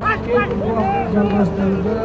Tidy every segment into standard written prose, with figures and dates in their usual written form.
Жалғастырды.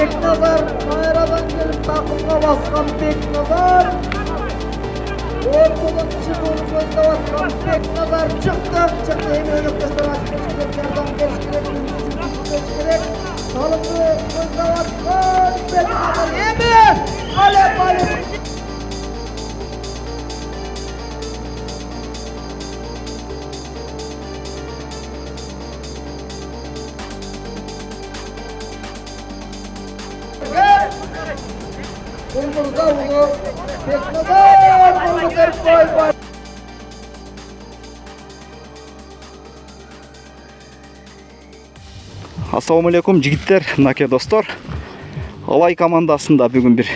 Beknazar Mayra'dan gelip takımga baskan Beknazar. Ortadan çıkıp gözde batkan Beknazar çıktı. Hemen önüp göster açmış. Yerden geç gerek. Geç gerek. Salım Bulburga uğu. Teknodan bulgur boy boy. Assalamu алейкум жигиттер, мынакей достор. Алай командасында бүгін бір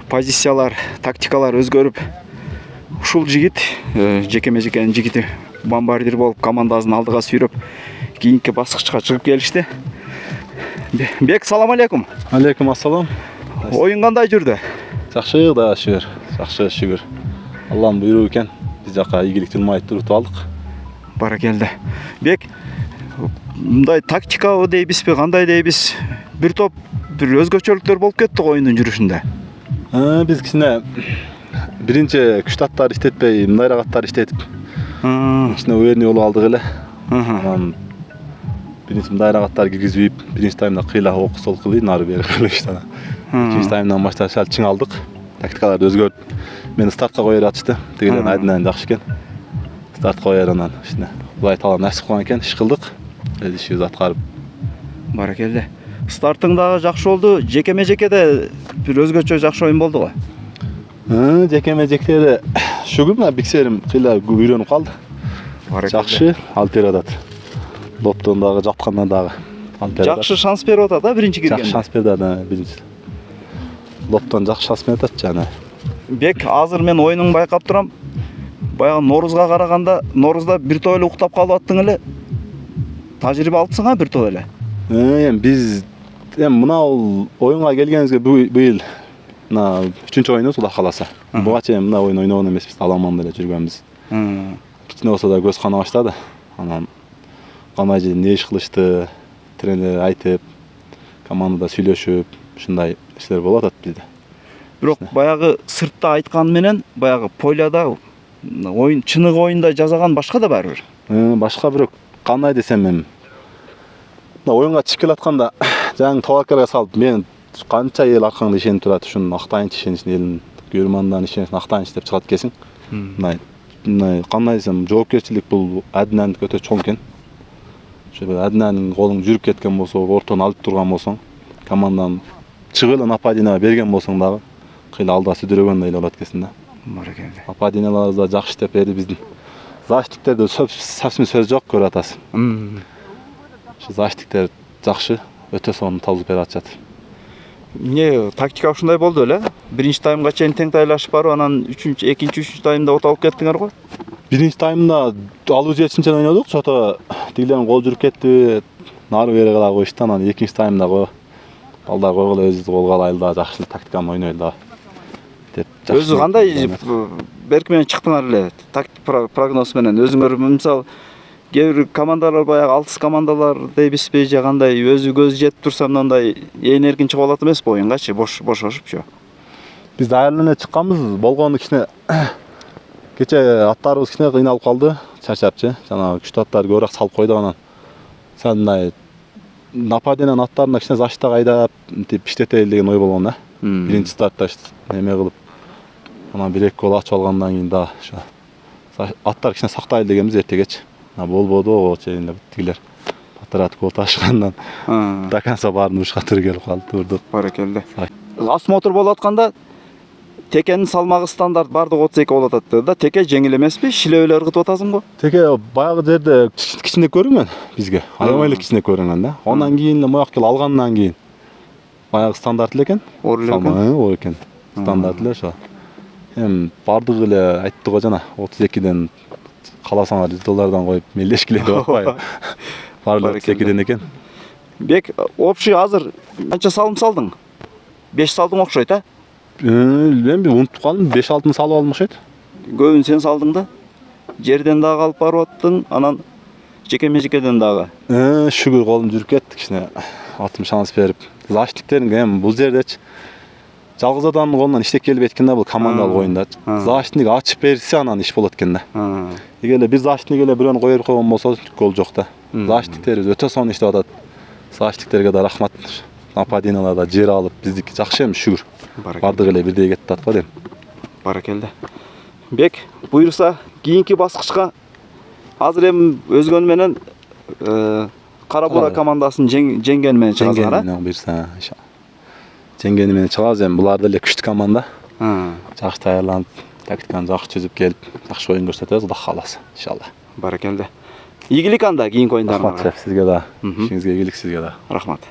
позициялар, тактикалар өзгөрүп, ушул жигит, жекеме-жекенин жигити бомбардир болуп командасын алдыга сүйрөп, кийинки баскычка чыгып келишти. Бек, салам алейкум. Алейкум ассалам. Оюн кандай жүрдү? Жакшы да шүгүр. Жакшы шүгүр. Алланын буйругу экен. Биз жака ийгилик тилмай туруп алдык. Баракелде. Бек, мындай тактикабы дейбизби, кандай дейбиз? Бир топ бир өзгөчөлүктөр болуп кетти оюндун жүрүшүндө. Биз кичине биринчи күч аттар иштетпей, мындайраак аттар иштетип, кичине уверенный болуп алдык эле. Анан биринчи мындайраак аттар киргизбейп, биринчи таймда кыйла ок сол кылый, нары бери кылып иштана. Экинчи таймдан баштап сал чың алдык. Тактикаларды өзгөртүп, мени стартка кое атышты. Тигилердин айдынан жакшы экен. Стартка коер анан кичине Кудай таала насип кылган экен, иш кылдык. Өз ишибизди аткарып. Баракелде. Стартың дагы жакшы болду. Жекеме-жекеде бир өзгөчө жакшы оюн болду го. Жекеме-жекеде шүгүр мына биксерим кыйла үйрөнүп калды. Жакшы алтер атат. Лоптон дагы жапкандан дагы алтер атат. Жакшы шанс берип атат да биринчи киргенде. Жакшы шанс берди да биринчи. Лоптон жакшы шанс берип атат жана. Бек, азыр мен оюнуңду байкап турам. Баягы Норузга караганда, Норузда бир топ эле уктап калып аттың эле. Тажрыйба алыпсың бир топ эле. Эми биз мына оюнга келгенибизге быйыл мына 3-чү оюнубуз Кудай кааласа. Буга чейин мына оюн ойногон эмеспиз, аламан эле жүргөнбүз. Кичине болсо да көз кана баштады. Анан кандай жерде не иш кылышты, тренер айтып, командада сүйлөшүп, ушундай иштер болуп атат бизде. Бирок баягы сыртта айткан менен, баягы поляда оюн чыныгы оюнда жасаган башка да бар бир. Башка бирок кандай десем мен оюнга чыгып келатканда жаңы товаркарга салып мен канча эл аркаңда ишенип турат, ушуну актайынчы ишеничин элин көрмандан ишеничин актайынчы деп чыгат экенсиң. Мындай кандай десем жоопкерчилик бул аднандык өтө чоң экен. Ошо аднанын колуң жүрүп кеткен болсо, ортон алып турган болсоң, командан чыгып эле нападение берген болсоң дагы кыйла алда сүдүрөгөндөй эле болот экенсиң да. Баракелде. Нападенияларыбыз да жакшы иштеп берди биздин. Защитниктерде совсем сөз жок, көрүп атасыз. Ошо защитниктер жакшы, өтө сонун табылып берип атышат. Эмне тактика ушундай болду эле? Биринчи таймга чейин тең тайлашып барып, анан экинчи, үчүнчү таймда оталып кеттиңер го? Биринчи таймда алуу жетинчен ойнодук, чото тигилердин кол жүрүп кетти, нары бери кыла коюшту. Анан экинчи таймда балдар койгула өзүбүз колго алайлы да, жакшы тактиканы ойнойлу да деп. Өзү кандай берки менен чыктыңар эле? Тактик прогноз менен өзүңөр мисалы кээ бир командалар баягы алыс командалар дейбизби же кандай өзү көз жетип турса мындай энергин чыгып алат эмеспи оюнгачы бошошупчу? Биз даярданып чыкканбыз, болгону кичине кече аттарыбыз кичине кыйналып калды, чарчапчы. Жана күчтүү аттарды көбүрөөк салып койдук, анан сал мындай нападениянын аттарына кичине защитага айдап, мынтип иштетели деген ой болгон да. Биринчи стартта неме кылып, анан 1-2 гол ачып алгандан кийин да ошо аттар кичине сактайлы дегенбиз эртегечи. Болбоду ого чейин тигилер батырат гол ташкандан до конца баарын урушка туура келип калды, турдук. Баракелде. Осмотр болуп атканда текенин салмагы стандарт бардыгы 32 болуп атат да, теке жеңил эмеспи? Шилебелер кытып атасың го? Теке баягы жерде кичине көрүнгөн бизге. Аябай эле кичине көрүнгөн да. Андан кийин мояк кел алгандан кийин баягы стандарт эле экен. Оор эле экен. Оор экен. Стандарт эле ошо. Бардыгы эле айтты го жана 32ден каласаңар $100 коюп мелдешкиле деп атпайбы. Баары 32ден экен. Бек, общий азыр канча салым салдың? 5 салдың окшойт, а? Мен унутуп калдым, 5-6 салып алдым окшойт. Көбүн сен салдың да? Жерден дагы алып барып аттың, анан жекеме-жекеден дагы. Шүгүр колум жүрүп кетти, кичине атым шанс берип. Защитниктерин бул жердечи жалгыз адамдын колунан иштеп келбейт экен да, бул командалык оюнда. Защитник ачып берсе анан иш болот экен да. Эгер эле бир защитник эле бирөөнү коюп койгон болсо гол жок да. Защитниктерибиз өтө сонун иштеп атат. Защитниктерге да рахмат. Нападенияларда жер алып, биздики жакшы эми шүгүр. Бардыгы эле бирдей кетип атат го дейм. Баракелде. Бек, буйрса кийинки баскычка азыр эми өзгөнү менен Кара Бура командасын жеңген менен чыгасыңар, а? Буйрса, жеңгени менен чыгабыз. Эми булар деле күчтүү команда. Ha, Жакшы даярланып, тактиканы жакшы түзүп келип, жакшы оюн көрсөтөбүз, Кудай кааласа, иншалла. barakallah. Ийгилик анда кийинки Рахмат оюндарыңарга. шеф, сизге да. Ишиңизге ийгилик, сизге да. Рахмат.